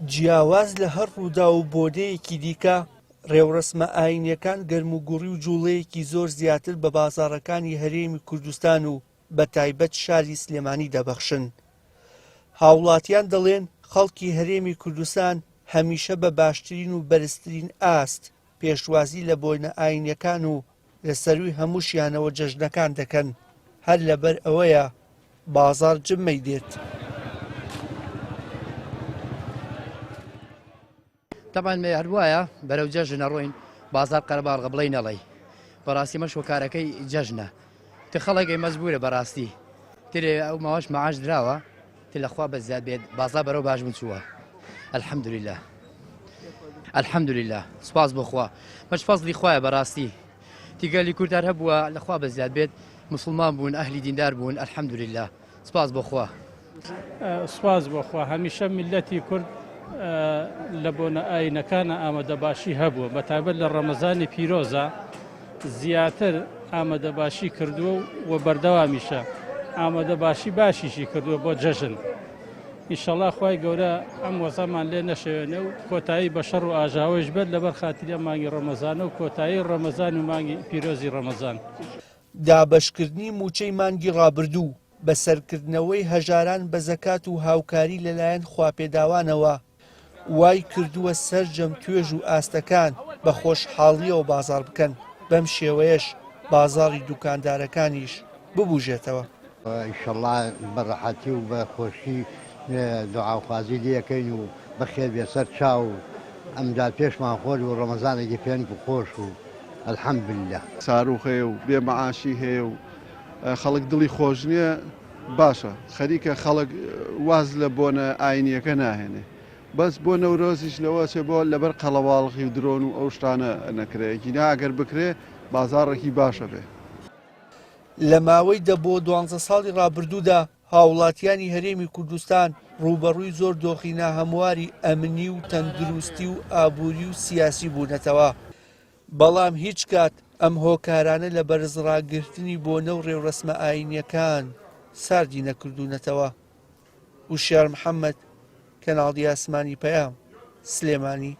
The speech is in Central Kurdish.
جیاواز لە هەر ڕوودا و بۆدەیەکی دیکە ڕێوڕسمە ئاینیەکان گەرموگوڕی و جوڵەیەکی زۆر زیاتر بە بازاڕەکانی هەرێمی کوردستان و بە تایبەت شاری سلێمانی دەبەخشن. هاوڵاتیان دەڵێن خەڵکی هەرێمی کوردستان هەمیشە بە باشترین و بەرزترین ئاست پێشوازی لە بۆنە ئاینیەکان و لە سەروی هەمووشیانەوە جەژنەکان دەکەن، هەر لەبەر ئەوەیە بازاڕ جمەی دێت. طبعا ما هەروایە بەرەو جەژنە ڕۆین بازار قەرەباڵغە بڵێ نەڵێ بەڕاستی مەش وەکارەکەی جەژنە تە خەڵێکی مەزبورە بەڕاستی ترێ ئەو ماوەش مەعاش دراوە تر لەخوا بەزیاد بێت بازار بەرەو باش بوون چووە ئەلحەمدوللیلا ئەلحەمدوللیلا سوپاس بۆخوا مەش فەزلی خوایە بەڕاستی تیگەلی کوردار هەبووە لەخوا بەزیاد بێت مسلمان بوون ئەهلی دیندار بوون ئەلحەمدوللیلا سوپاس بۆخوا سوپاس بۆخوا هەمیشە میلەتی کورد لە بۆنە ئاینەکانە ئامادەباشی هەبووە بەتایبەت لە ڕەمەزانی پیرۆزە زیاتر ئامادەباشی کردووە و بەردەوامیشە ئامادەباشی باشیشی کردووە بۆ جەژن. ئیشەڵا خوای گەورە ئەم وەزەمان لێ نەشەوێنێ و کۆتایی بە شەڕ و ئاژاوەش بێت لەبەر خاتریە مانگی ڕەمەزانە و کۆتایی ڕەمەزان و مانگی پیرۆزی ڕەمەزان. دابەشکردنی موچەی مانگی ڕابردوو بە سەرکردنەوەی هەژاران بە زەکات و هاوکاری لەلایەن خواپێداوانەوە وای کردووە سەرجەم توێژ و ئاستەکان بە خۆشحاڵیەوە بازار بکەن، بەم شێوەیەش بازاڕی دوکاندارەکانیش ببوژێتەوە. ئینشەڵڵا بەڕەحەتی و بە خۆشی دوعاوخوازی لەکەین و بەخێر بێسەر چاو ئەمجار پێشمان خۆش و ڕەمەزانێکی پێنج و خۆش و ئەلحەمدوللیلا. ساروخێ و بێمەعاشی هەیە و خەڵک دڵی خۆش نییە باشە خەریکە خەڵک واز لە بۆنە ئاینیەکە ناهێنێ بەس بۆ نەورۆزیش لەوە چێ بۆ لەبەر قەڵەواڵخی و درۆن و ئەو شتانە نەکرێکی ناگەر بکرێ بازاڕێکی باشە بێ. لە ماوەی دەبۆ 12 ساڵی ڕابردوودا هاوڵاتیانی هەرێمی کوردستان ڕوبەڕووی زۆر دۆخینە هەمواری ئەمنی و تەندروستی و ئابووری و سیاسی بوونەتەوە، بەڵام هیچ کات ئەم هۆکارانە لە بەرزڕاگرتنی بۆنە و ڕێوڕسمە ئاینیەکان ساردی نەکردوونەتەوە. وشیار محەممەد، کەناڵی ئاسمانی پەیام، سلێمانی.